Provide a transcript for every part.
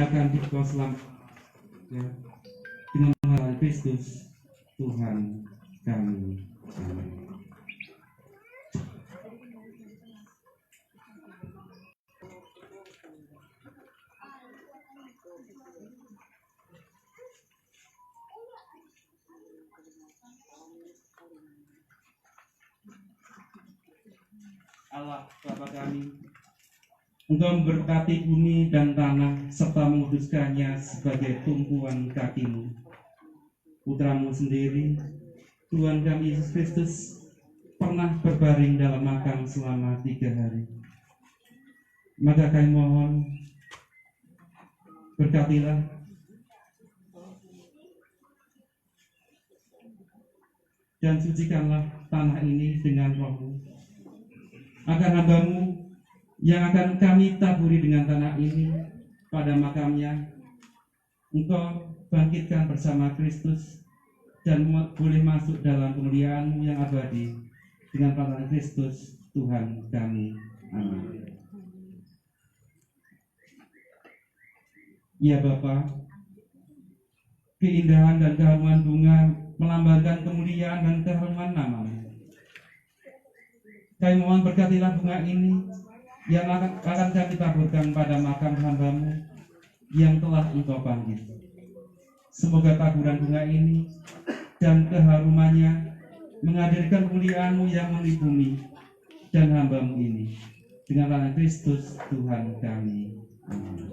akan dikau selamat ya, dengan mengalami Kristus Tuhan kami. Amin. Allah Bapa kami, Engkau memberkati bumi dan tanah serta menguduskannya sebagai tumpuan kaki-Mu. Putra-Mu sendiri, Tuhan kami Yesus Kristus, pernah berbaring dalam makam selama 3 hari. Maka kami mohon, berkatilah dan sucikanlah tanah ini dengan Roh-Mu, agar hamba-Mu yang akan kami taburi dengan tanah ini pada makamnya, Engkau bangkitkan bersama Kristus dan boleh masuk dalam kemuliaan-Mu yang abadi dengan tanah Kristus Tuhan kami. Amin. Ya Bapa, keindahan dan keharuman bunga melambangkan kemuliaan dan keharuman nama-Mu. Kami mohon berkatilah bunga ini yang akan kami taburkan pada makam hamba-Mu yang telah Engkau panggil. Semoga taburan bunga ini dan keharumannya menghadirkan kemuliaan-Mu yang memenuhi bumi dan hamba-Mu ini dengan tanah Kristus Tuhan kami. Amin.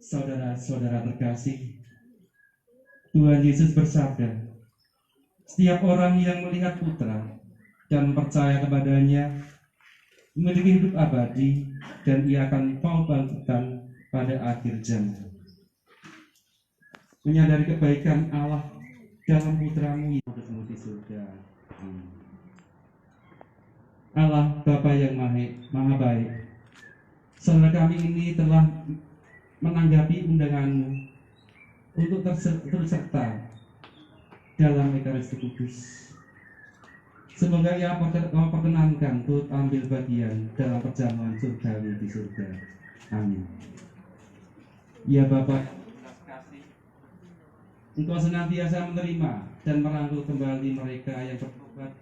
Saudara-saudara terkasih, Tuhan Yesus bersabda, setiap orang yang melihat Putra dan percaya kepadanya memiliki hidup abadi, dan ia akan mau bangkitkan pada akhir zaman. Menyadari kebaikan Allah dalam Putra-Mu yang hidup di surga. Allah Bapa yang Maha Baik, saudara kami ini telah menanggapi undangan-Mu untuk terus serta dalam Ekaristi Kudus. Semoga ia perkenankan turut ambil bagian dalam perjamuan surgawi di surga. Amin. Ya Bapa, Engkau senantiasa menerima dan merangkul kembali mereka yang bertobat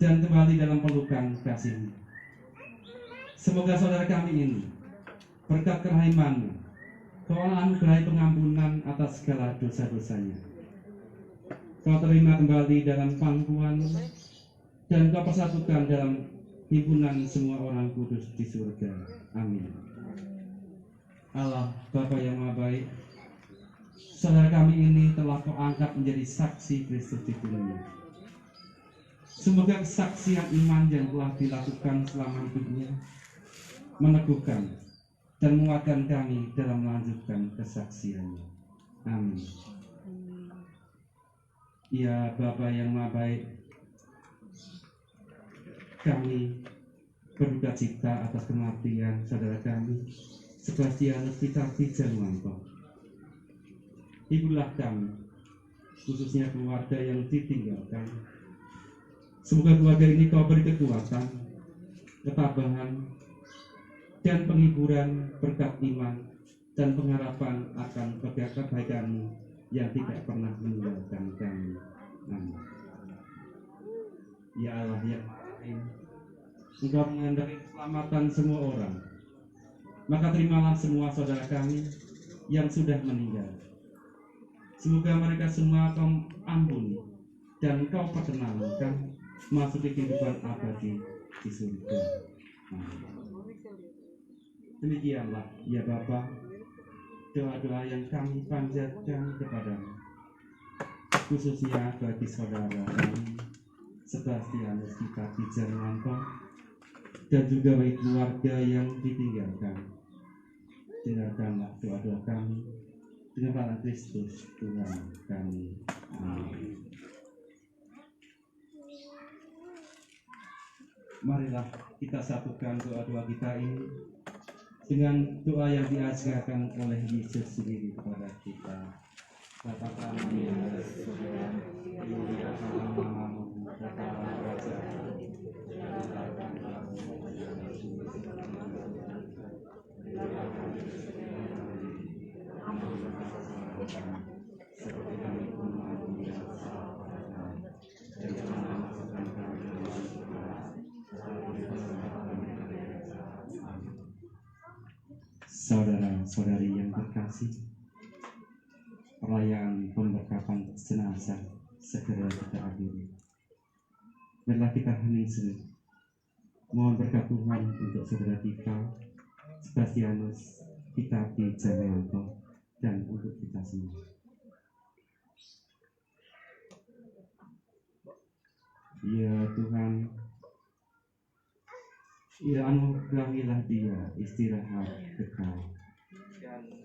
dan kembali dalam pelukan kasih-Mu. Semoga saudara kami ini berkat kerahiman-Mu, Kau anugerahi pengampunan atas segala dosa-dosanya. Kau terima kembali dalam pangkuan-Mu, dan Kau persatukan dalam himpunan semua orang kudus di surga. Amin. Allah Bapa yang Maha Baik, saudara kami ini telah Kau angkat menjadi saksi Kristus di dunia. Semoga kesaksian iman yang telah dilakukan selama hidupnya meneguhkan dan menguatkan kami dalam melanjutkan kesaksiannya. Amin. Ya Bapa yang Maha Baik, kami berduka cita atas kematian saudara kami Sebastianus Pitapi Jarwanto. Hiburlah kami, khususnya keluarga yang ditinggalkan. Semoga keluarga ini Kau beri kekuatan, ketabahan, dan penghiburan berkat iman dan pengharapan akan kebaikan-Mu yang tidak pernah meninggalkan kami. Amin. Ya Allah yang Maha, Engkau menghendaki keselamatan semua orang. Maka terimalah semua saudara kami yang sudah meninggal. Semoga mereka semua Kau ampuni dan Kau perkenankan masuk ke kehidupan abadi di surga. Amin. Demikianlah ya Bapa, doa-doa yang kami panjatkan kepadamu, khususnya bagi saudara kami Sebastianus Pitapi Jarwanto dan juga bagi keluarga yang ditinggalkan. Dengarkanlah doa-doa kami dengan tangan Kristus Tuhan kami. Amin. Marilah kita satukan doa-doa kita ini dengan doa yang diajarkan oleh Yesus sendiri kepada kita. kami, seperti kami pun mengampuni dosa kepada kami. Dan jangan memasukkan kami ke dalam pencobaan, tetapi bebaskanlah kami dari yang jahat. Amin. Saudara-saudari yang terkasih, perayaan pemberkatan jenazah segera kita akhiri. Marilah kita hening sejenak. Mohon berkat Tuhan untuk saudara kita, Sebastianus Pitapi Jayanto, dan untuk kita semua. Ya Tuhan, ya anugerahilah dia istirahat kekal.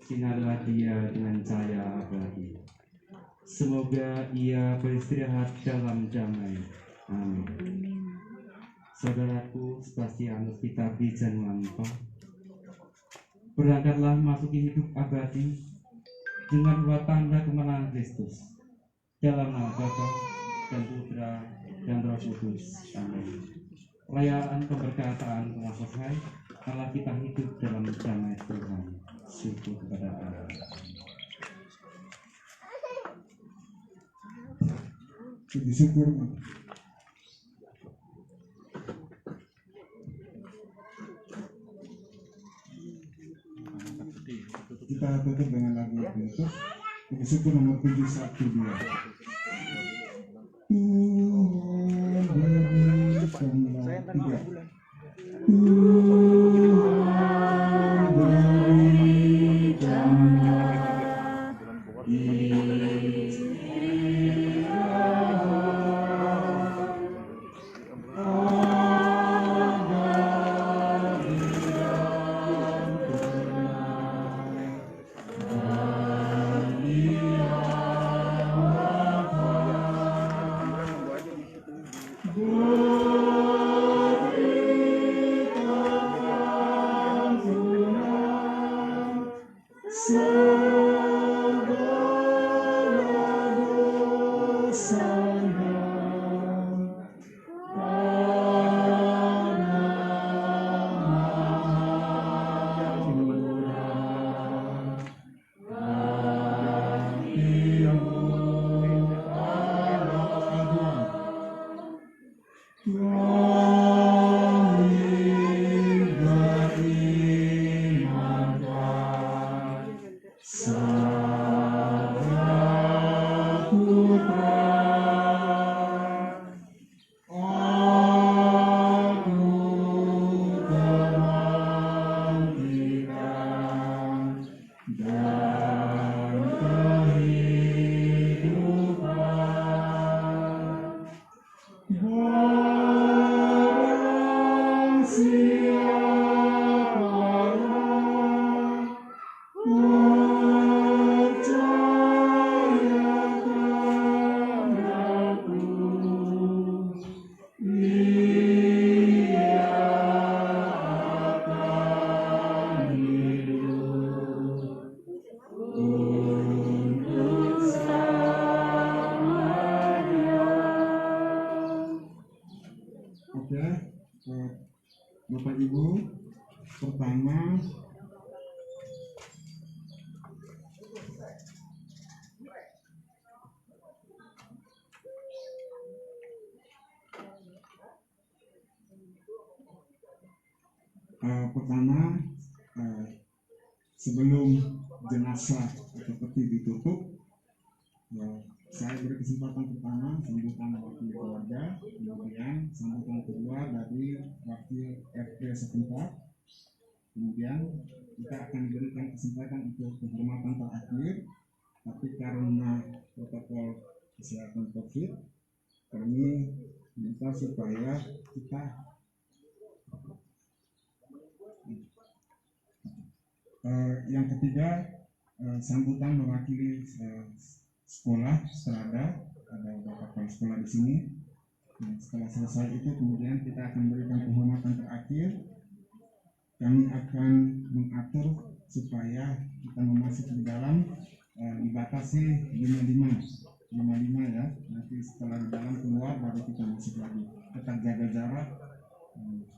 Sinarlah dia dengan cahaya abadi. Semoga ia beristirahat dalam damai. Amin. Saudaraku Sebastianus Pitapi Jayanto, berangkatlah masuki hidup abadi dengan dua tanda kemenangan Kristus. Dalam nama Bapa dan Putra dan Roh Kudus. Amin. Perayaan pemberkataan telah selesai. Malah kita hidup dalam damai Tuhan. Syukur kepada Allah. Puji syukur. Kita tutup dengan lagu penutup. Puji syukur nomor 712. Tuhan berikanlah tiga. Bapak Ibu, pertama sebelum jenazah atau peti ditutup, saya beri kesempatan pertama sambutan wakil keluarga, kemudian sambutan kedua dari wakil RT setempat, kemudian kita akan diberikan kesempatan untuk penghormatan terakhir, tapi karena protokol kesehatan COVID, kami minta supaya kita yang ketiga, sambutan mewakili sekolah Strada, ada beberapa kepala sekolah di sini. Setelah selesai itu, kemudian kita akan memberikan penghormatan terakhir. Kami akan mengatur supaya kita memasuki di dalam dibatasi 55 ya. Nanti setelah di dalam keluar baru kita masuk lagi. Tetap jaga jarak,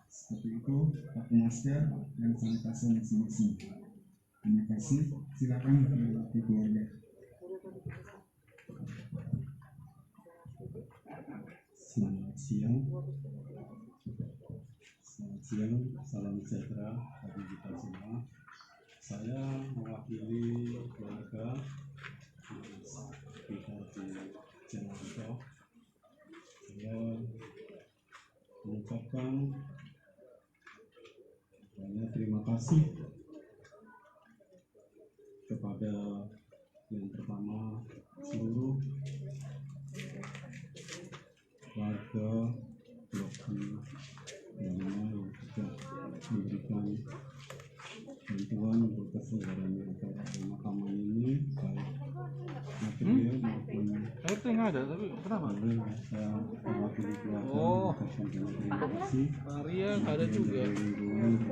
seperti itu, pakai masker dan sanitasi masing-masing. Terima kasih. Silakan wakil keluarga. siang. Selamat siang, salam sejahtera bagi kita semua. Saya mewakili keluarga kita di Jalanto. Saya mengucapkan banyak terima kasih kepada yang pertama seluruh warga Loki yang sudah memberikan bantuan untuk keseluruhan acara pemakaman ini, baik material maupun Itu yang ada, tapi kenapa? saya mewakili keluarga Oh. mengucapkan banyak terima kasih. Maria ada juga.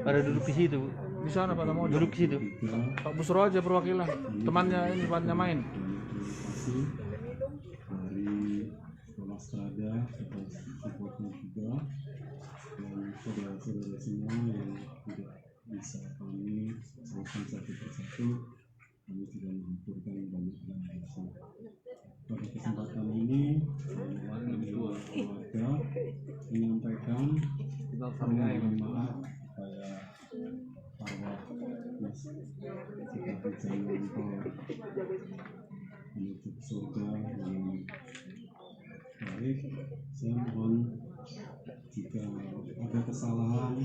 Pada duduk di situ, Bu. Di sana Pak mau Duduk di situ. Pak Busro aja perwakilan. Temannya ini temannya main. Terima kasih dari sekolah Strada atas supportnya juga, dan saudara-saudara semua yang tidak bisa kami selesai satu persatu, kami sudah mengaturkan banyak terima kasih. Pada kesempatan ini, mewakili keluarga menyampaikan permohonan maaf kepada arwah Mas Sukadi Jayanto menuju surga yang baik. Saya mohon jika ada kesalahan,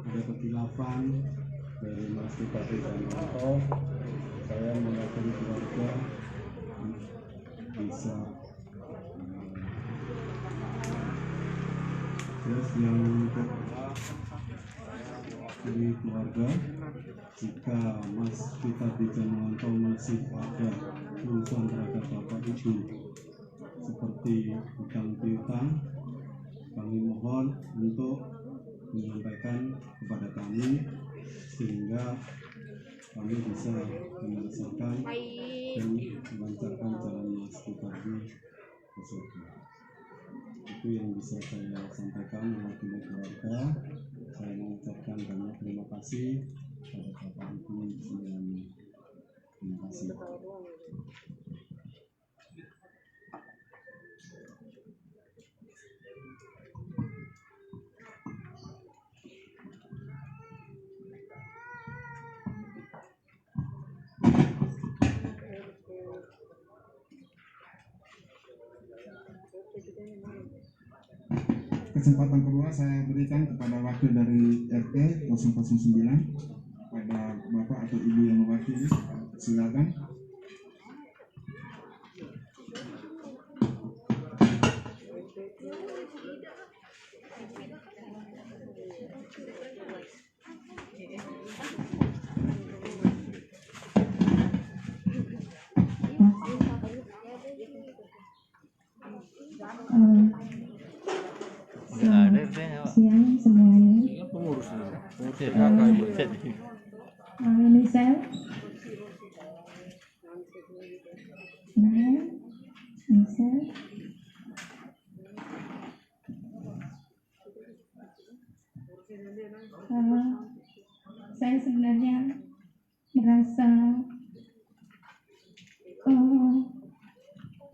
ada kekhilafan dari Mas Sukadi Jayanto, saya mewakili keluarga bisa terus yang dari keluarga, jika Mas kita di Jalanto masih ada urusan terhadap Bapak Ibu seperti hutang piutang, kami mohon untuk menyampaikan kepada kami sehingga kami bisa menyelesaikan dan melancarkan jalan Mas Bupati ke surga. Itu yang bisa saya sampaikan mewakili keluarga. Saya mengucapkan banyak terima kasih kepada Bapak Ibu semuanya. Terima kasih. Kesempatan kedua saya berikan kepada wakil dari RT 009, kepada Bapak atau Ibu yang mewakili, silakan. Siang semuanya. Ini pengurus ini. Misal, misal, saya sebenarnya merasa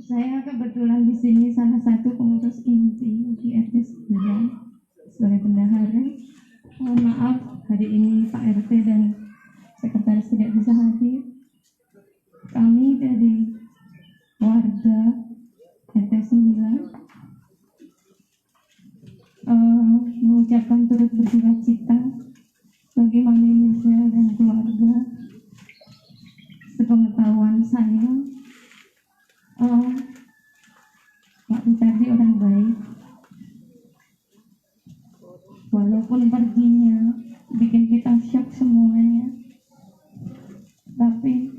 saya kebetulan di sini salah satu pengurus inti di RT 9 sebagai bendahara. Mohon maaf hari ini Pak RT dan sekretaris tidak bisa hadir. Kami dari warga RT 9 mengucapkan turut berduka cita bagi Mami Michelle dan keluarga. Sepengetahuan saya, Pak Bupati orang baik, walaupun perginya bikin kita shock semuanya, tapi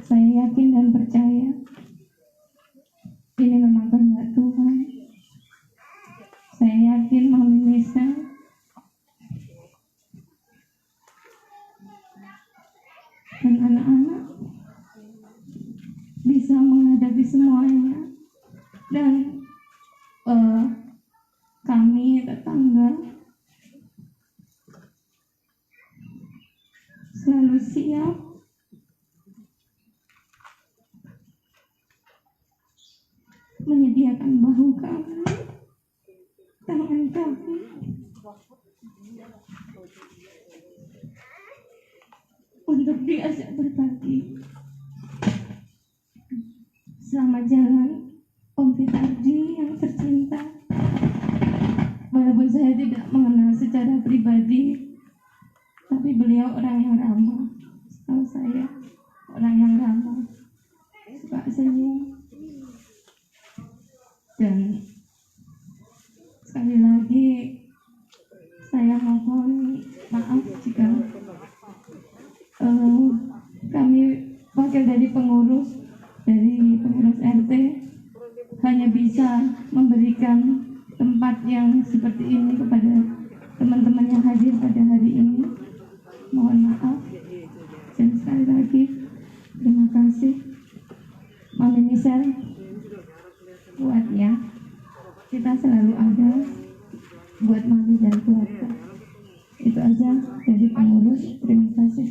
saya yakin dan percaya ini memang kehendak Tuhan. Saya yakin Mami Nisa dan anak-anak bisa menghadapi semuanya, dan kami tetangga selalu siap menyediakan bahu kami tangan kami untuk diajak berbagi. Selamat jalan Om Fitardi yang tercinta. Walaupun saya tidak mengenal secara pribadi, tapi beliau orang yang ramah. Setahu saya orang yang ramah, suka senyum. Dan sekali lagi saya mohon maaf jika kami wakil dari pengurus RT hanya bisa memberikan tempat yang seperti ini kepada teman-teman yang hadir pada hari ini. Mohon maaf, dan sekali lagi terima kasih Mami Michelle, buat ya, kita selalu ada buat Mami dan keluarga. Itu aja dari pengurus. Terima kasih.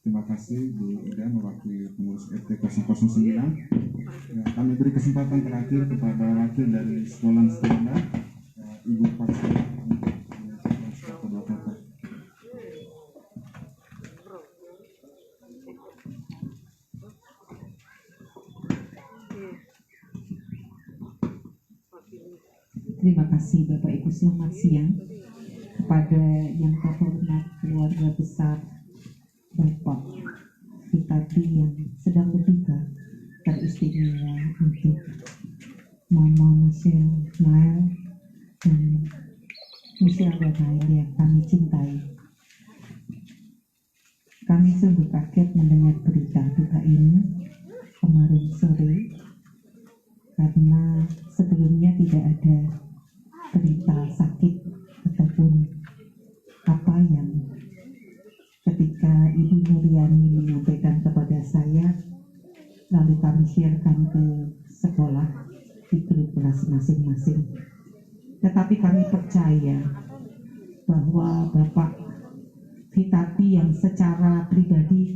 Terima kasih Bu Ida mewakili pengurus RT 009. Ya, kami beri kesempatan terakhir kepada wakil dari sekolah Strada, Ibu Pasca untuk kedua-dua. Terima kasih Bapak Ibu, selamat siang. Kepada yang terhormat keluarga besar Bapak Fitardi yang sedang berduka, teristimewa untuk Mama Michelle Nael dan Michelle Nael yang kami cintai. Kami sungguh kaget mendengar berita duka ini kemarin sore, karena sebelumnya tidak ada berita sakit ataupun apa yang ketika Ibu Nuryani menyampaikan kepada saya, lalu kami sharekan ke sekolah di grup kelas masing-masing. Tetapi kami percaya bahwa Bapak Fitardi yang secara pribadi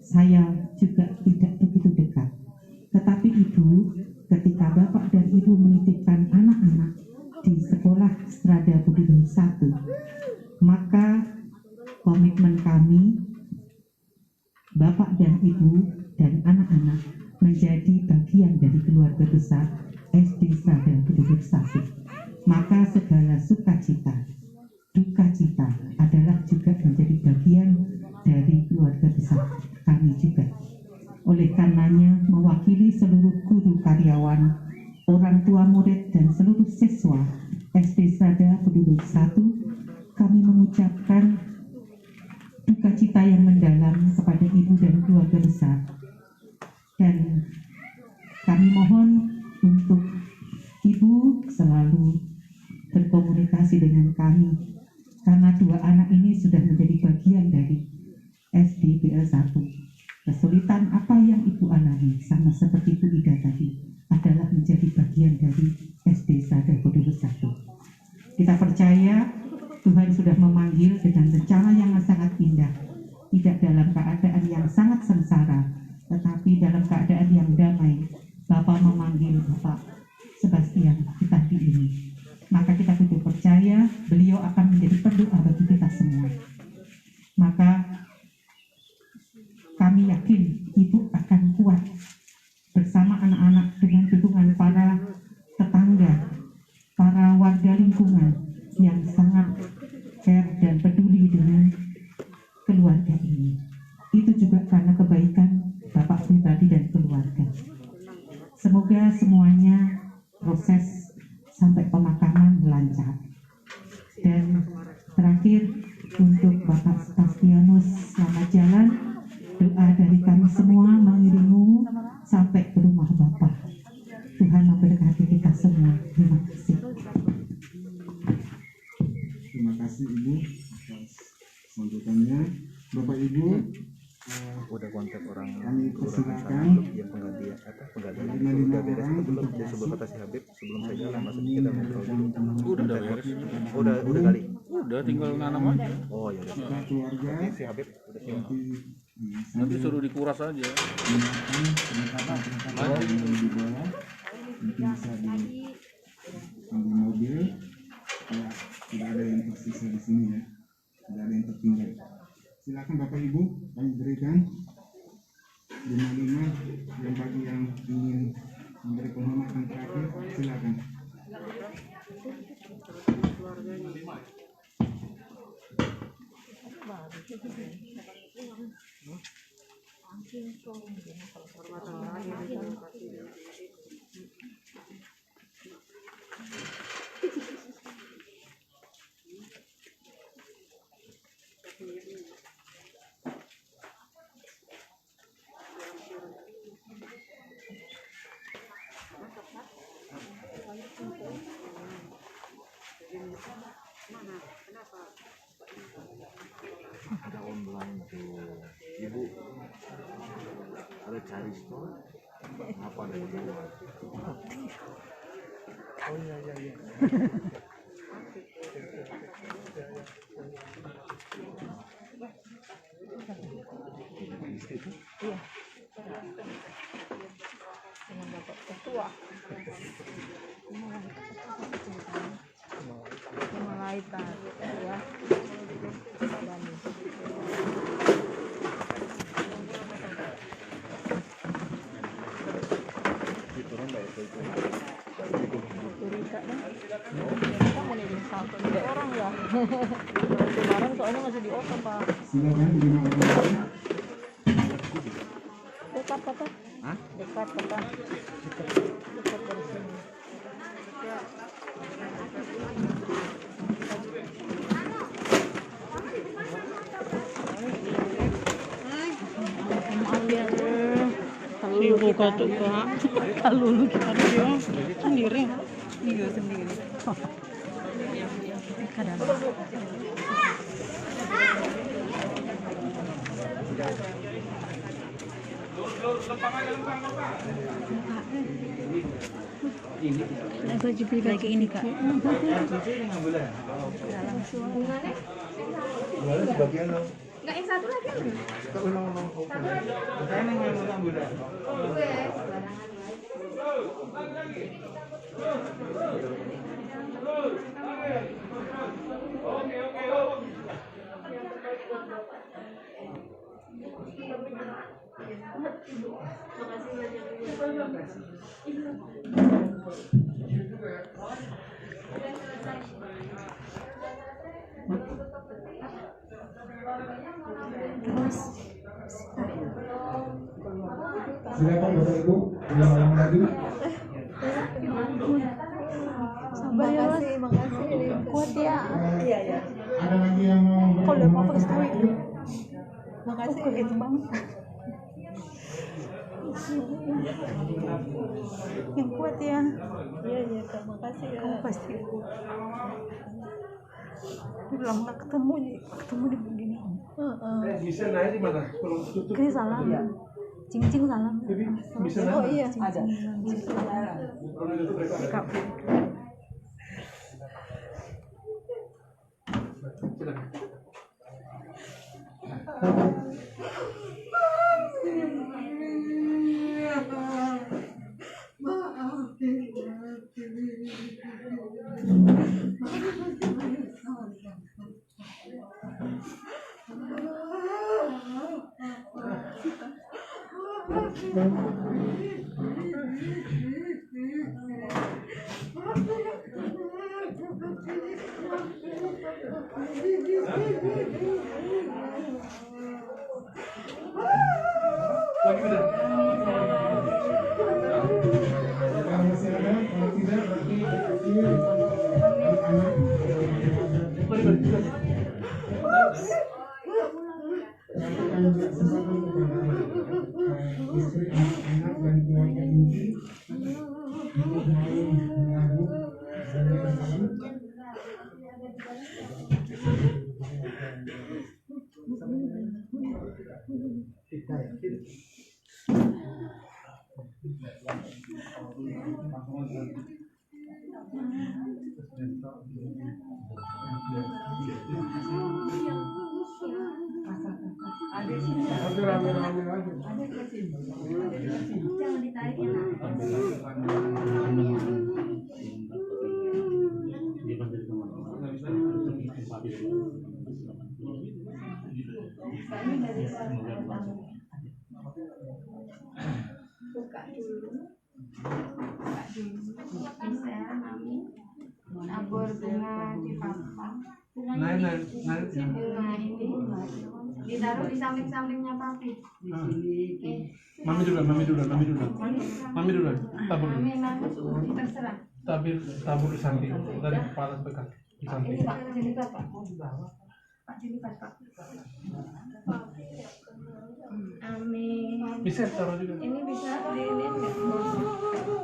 saya juga tidak begitu dekat, tetapi Ibu, ketika Bapak dan Ibu menitipkan anak-anak di sekolah Strada Budi Luhur 1, maka komitmen kami, Bapak dan Ibu dan anak-anak, menjadi bagian dari keluarga besar SD Strada Budi Luhur 1. Maka segala sukacita, duka cita adalah juga menjadi bagian dari keluarga besar kami juga. Oleh karenanya, mewakili seluruh guru karyawan, orang tua murid dan seluruh siswa SD Strada Budi Luhur 1, kami mengucapkan duka cita yang mendalam kepada Ibu dan keluarga besar. Dan kami mohon untuk Ibu selalu berkomunikasi dengan kami, karena dua anak ini sudah menjadi bagian dari SD BL 1. Kesulitan apa yang Ibu alami, sama seperti Bu Ida tadi, adalah menjadi bagian dari SD Strada Budi Luhur 1. Kita percaya Tuhan sudah memanggil dengan rencana yang sangat indah, tidak dalam keadaan yang sangat sengsara, tetapi dalam keadaan yang damai. Bapak memanggil Bapak Sebastian Fitardi ini, maka kita betul percaya beliau akan menjadi pendoa bagi kita semua. Maka kami yakin Ibu akan kuat bersama anak-anak dengan dukungan para tetangga, para warga lingkungan yang sangat care dan peduli dengan keluarga ini. Itu juga karena kebaikan Bapak Fitardi dan keluarga. Semoga semuanya proses sampai pemakaman lancar. Dan terakhir untuk Bapak Sebastianus, selamat jalan. Doa dari kami semua mengiringimu sampai ke rumah Bapak. Tuhan memberkati kita semua. Terima kasih. Terima kasih Ibu atas sambutannya. Bapak Ibu, Udah kontak orang kami persilakan yang penggantian penggantian 5 udah beres orang sebelum untuk sebelum kata si Habib sebelum saya jalan masuk kami kita ngobrol dulu. Udah beres. Udah kali. Udah tinggal nanam aja. Oh ya udah. kita keluarga Si Habib udah siap. Nanti suruh dikuras aja. menyiapkan perlengkapan yang di bawah, mungkin bisa di sini ya, tidak ada yang tertinggal. Silakan Bapak Ibu, kami berikan 55 yang bagi yang ingin memberi penghormatan terakhir, silakan. Ada online tuh ibu, ada cari store apa ada di luar. Oh iya iya iya. Iya. Dengan Bapak Ketua. Malaikat ya. Orang ya. Kemarin soalnya masih di open Pak. Silakan 5 orang lagi. Dekat Pak. Hah? Dekat Pak. Dekat dari sini. Maaf ya. Sibuk atau Kak? Kalau lu kita dia sendiri. Dia sendiri. Kadang. Baju beli lagi ini Kak. Langsung. Enggak, yang satu lagi. Silakan Bapak Ibu, 5 orang lagi. Makasih. Kuat ya. Iya. Ada lagi yang mau memberi Kalau Bapak penghormatan Ketua terakhir? makasih gitu banget. Yang kuat ya. Iya Kak, makasih ya. Kamu pasti. Udah lama nggak ketemu di begini. Bisa naik di mana? Tolong tutup. Oke, salam. Cing salam. Bisa naik. Oh iya, ada. Kak. Kalau masih ada, kalau tidak berarti ini anak-anak kasihkan kesempatan kepada istri, anak-anak dan keluarga inti untuk mau mengaku bersama. Jangan ditarik ya. Dia kan dari teman-teman. Bisa, Mami. Nabur bunga di papa. Nah, Bunga ini ditaruh di samping-sampingnya papi. Mami dulu. Mami dulu. Tabur. Mami, terserah. Tabur di samping. Dari kepala sampai kaki. Di samping. Ini Pak, jelikat Pak. Pak jelikat Pak. Amin. Bisa taruh juga. Ini bisa di ini enggak bongsu.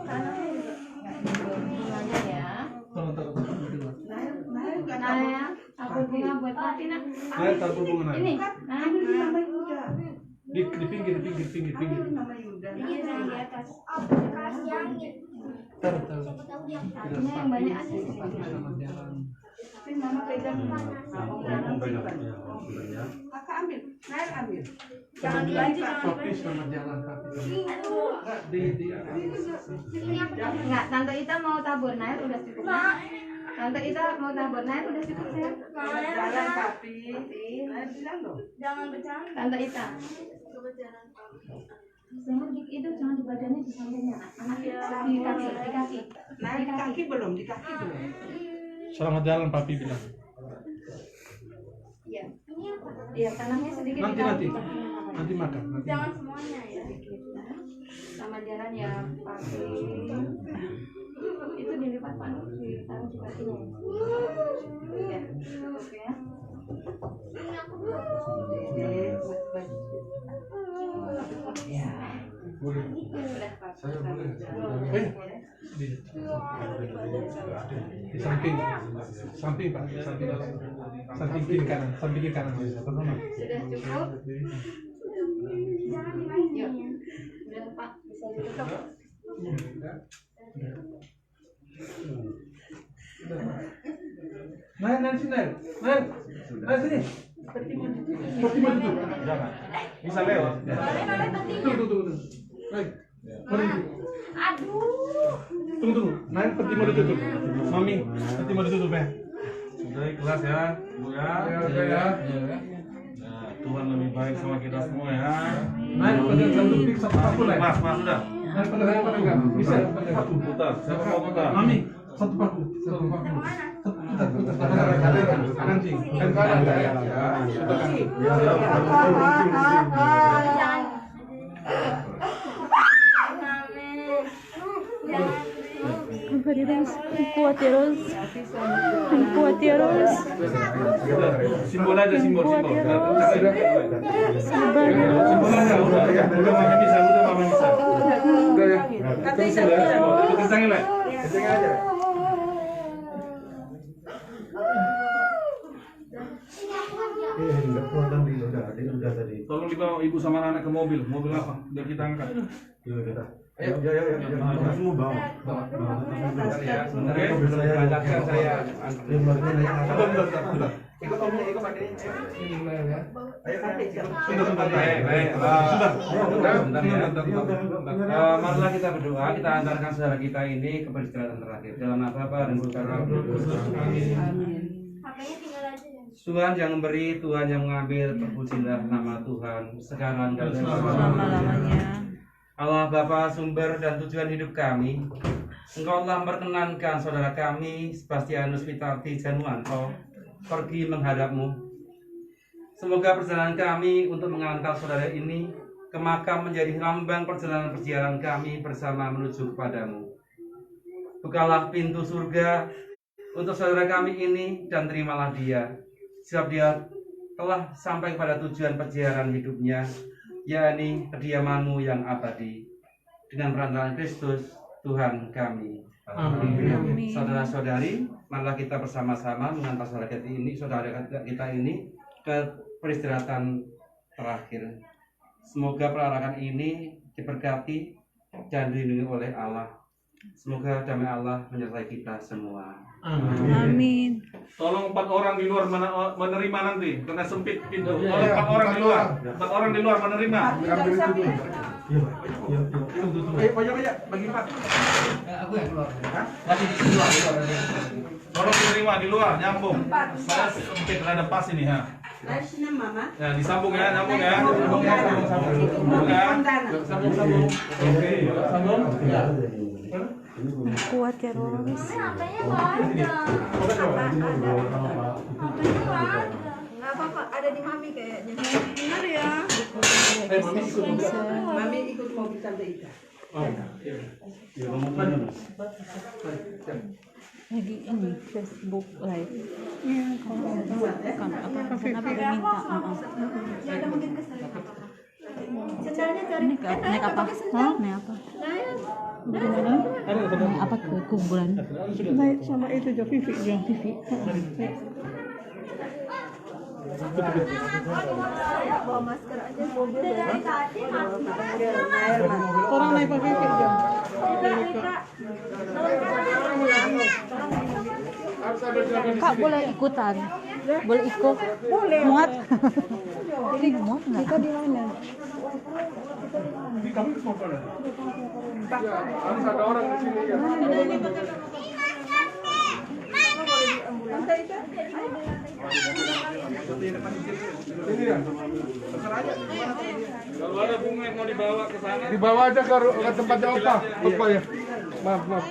Tanahnya juga enggak bunganya ya. Taruh dulu. Nah ya, tabur bunga buat papi nak. Nah, tabur bunga nah. Ini. Nah, Di pinggir. ini yang di atas. Taruh. Ini yang banyak aja sih. Selamat jalan. Tapi mama pegang. Kakak ambil, Nair ambil. Jangan dilanjut, Papi selamat jalan papi. Enggak di Enggak, Tante Ita mau tabur Nair udah cukup. Tante Ita mau tabur Nair udah cukup ya. Jalan papi. Nair bilang dong. Jangan bercanda. Tante Ita. Jangan itu jangan di badannya di sampingnya. Di kaki. Nair di kaki belum, di kaki belum. Selamat jalan papi bilang. Iya. Iya, tanahnya sedikit. Nanti makan. Jangan semuanya ya. Sama jalan ya, papi. Itu dilipat Pak, ditaruh di kakinya. Ya, oke ya. Boleh. Udah Pak. Saya boleh. Di samping Pak, samping kiri kanan, pertama. Sudah cukup. Jangan dimainin. Yuk. Udah Pak, bisa ditutup. Naik sini. Naik sini. Pertimbang itu. Jangan. Bisa lewat. Tunggu. Naik. Aduh. Tunggu. Naik pertimbang ditutup. Mami, pertimbang ditutup ya. Sudah ikhlas ya, Bu ya. Ya. Nah, Tuhan lebih baik sama kita semua ya. Naik pegang satu pik satu paku naik. Mas, sudah. Naik pegang. Bisa satu. Putar. Siapa mau putar? Mami, satu paku. Kanan sih. Kan kanan ya. Kuat terus. Simbol aja, simbol. Sabar ya. Simbol aja, udah bisa, Mama bisa. Udah ya. Kencangin lah. Kencangin aja. Udah tadi. Tolong dibawa ibu sama anak ke mobil. Mobil apa? Biar kita angkat. Ayo. Semua bawa. Sebenarnya belum dilancarkan saya. Ikut omnya, ikut pakainya. Ya. Ayo. Marilah kita berdoa, kita antarkan saudara kita ini ke peristirahatan terakhir. Dalam nama Bapa dan Putra dan Roh Kudus. Amin. Tuhan yang memberi, Tuhan yang mengambil, terpujilah nama Tuhan sekarang dan selama-lamanya. Allah Bapa, sumber dan tujuan hidup kami, Engkau telah memperkenankan saudara kami Sebastianus Witarti Januanto pergi menghadap-Mu. Semoga perjalanan kami untuk mengantar saudara ini ke makam menjadi lambang perjalanan kami bersama menuju kepadamu. Bukalah pintu surga untuk saudara kami ini dan terimalah dia, sebab dia telah sampai pada tujuan perjalanan hidupnya, yakni kediaman-Mu yang abadi. Dengan perantaraan Kristus Tuhan kami. Amin. Saudara-saudari, marilah kita bersama-sama mengantar saudara kita ini ke peristirahatan terakhir. Semoga perarakan ini diberkati dan dilindungi oleh Allah. Semoga damai Allah menyertai kita semua. Amin. Tolong 4 orang di luar menerima nanti, karena sempit pintu. Tolong 4 orang di luar. 4 orang di luar menerima. Ambil itu dulu. Pojok bagi 4. Aku yang keluar. Tolong diterima di luar, nyambung. Saya sempit, ada pas ini ha. Dari sini mama. Nah, disambung ya, sambung ya. Sambung ya, sambung. Sambung. Oke, sambung. Ya. Kuat ya Romis. Nggak apa-apa, ada di mami kayaknya. Benar ya. Mami ikut mobil tante Ika. Lagi ini Facebook live. Kan apa kenapa dia minta? Ya udah mungkin kesel. Sendalnya cari. Naik apa? Hah? Naik apa? Bagaimana? Naik apa ke kuburan? Naik sama itu Jo Vivi Jo. Vivi. Bawa masker aja mobil dari tadi Orang naik pakai Vivi Jo. Kak boleh ikutan? Boleh ikut? Boleh. Muat? Ini muat nggak? Kita di mana? Di kami semua pada. Harus ada orang di sini ya. Ini ya. Terserah aja. Kalau ada bunga yang mau dibawa ke sana, dibawa aja ke tempatnya Opa. Opa ya. Maaf, maaf.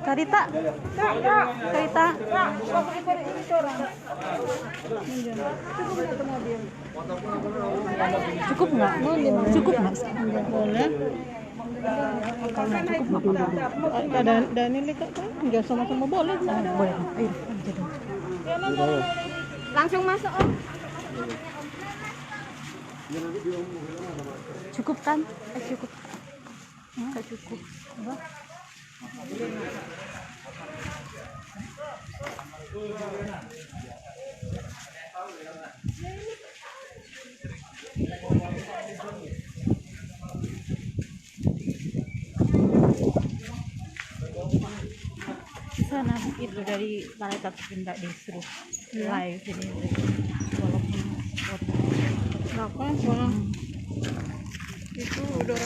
Karita. Karita. Cukup nggak? Cukup nggak? Boleh. Kalau nggak cukup nggak apa-apa. Dan ini Kak, nggak sama-sama boleh. Boleh. Ayo, jadi. langsung masuk Om. Cukup kan? Cukup. Nggak cukup. Apa? Sana itu dari malaikat tidak disuruh live ini walaupun Kenapa? Itu udah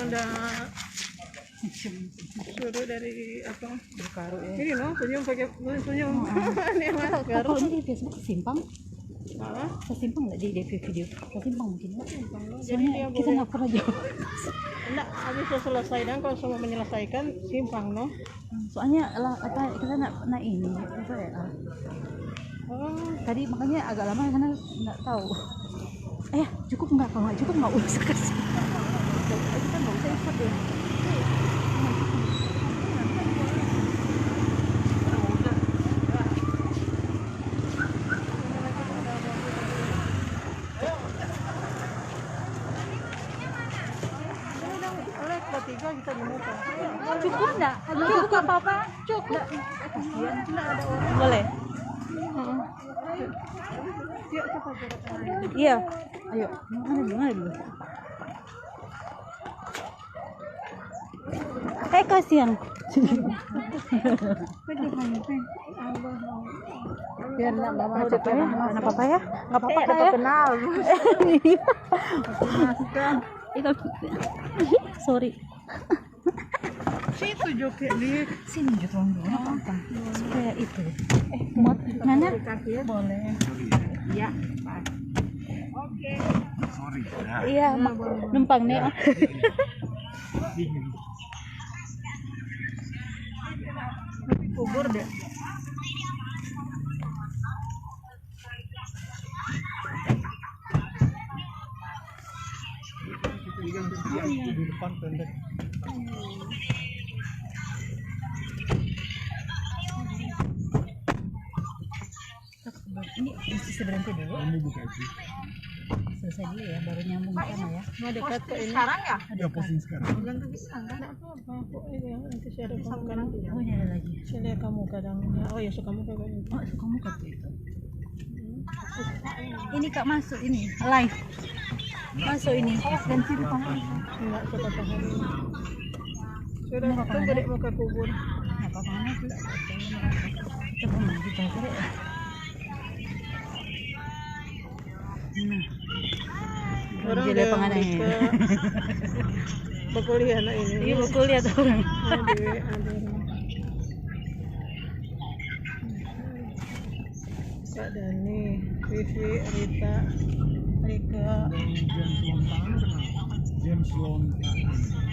suruh dari apa? Berkaru ya. Ini loh, senyum pakai senyum. Ini mah Kalau ini di Facebook kesimpang, kesimpang nggak di video? Kesimpang mungkin. Soalnya kita nggak pernah jawab. Enggak, habis selesai dan kalau semua menyelesaikan simpang no. Soalnya lah apa kita nak ini apa ya? Tadi makanya agak lama karena nggak tahu. Cukup nggak? Kalau nggak cukup nggak usah kasih. Kita nggak usah ikut ya. Tiga kita dimuka. Cukup enggak? Cukup apa-apa? Cukup. Boleh. Iya. Ayo. Mana dulu? Kasihan. Biar enggak bawa Enggak apa-apa ya? Enggak apa-apa kita ya? kenal. Sorry. Situ joki di sini juga dulu apa supaya itu muat nanya boleh ya oke sorry iya numpang nih kubur deh. Di depan pendek. Ini mesti berhenti dulu. Selesai dulu ya, baru nyambung ke sana ya. Mau dekat ke ini. Sekarang ya? Ada posisi sekarang. Gantung bisa enggak? Enggak apa-apa. Pokoknya nanti saya ada kamu kadang. Oh, ini ada lagi. Saya lihat kamu kadang. Oh ya, suka muka kayak gitu. Oh, suka muka tuh itu. Ini Kak masuk ini live. Masuk ini. Ganti depan. Enggak suka tahan. Sudah tunggu dek muka kubur. Enggak apa-apa. Coba maju kita. Nah. Orang Jadi udah pengadanya. Rika. Berkuliah anak ini. Iya berkuliah tuh orang. Ada. Kak Dani, Vivi, Rita, Rika. James Lontang kenal. James Lontang.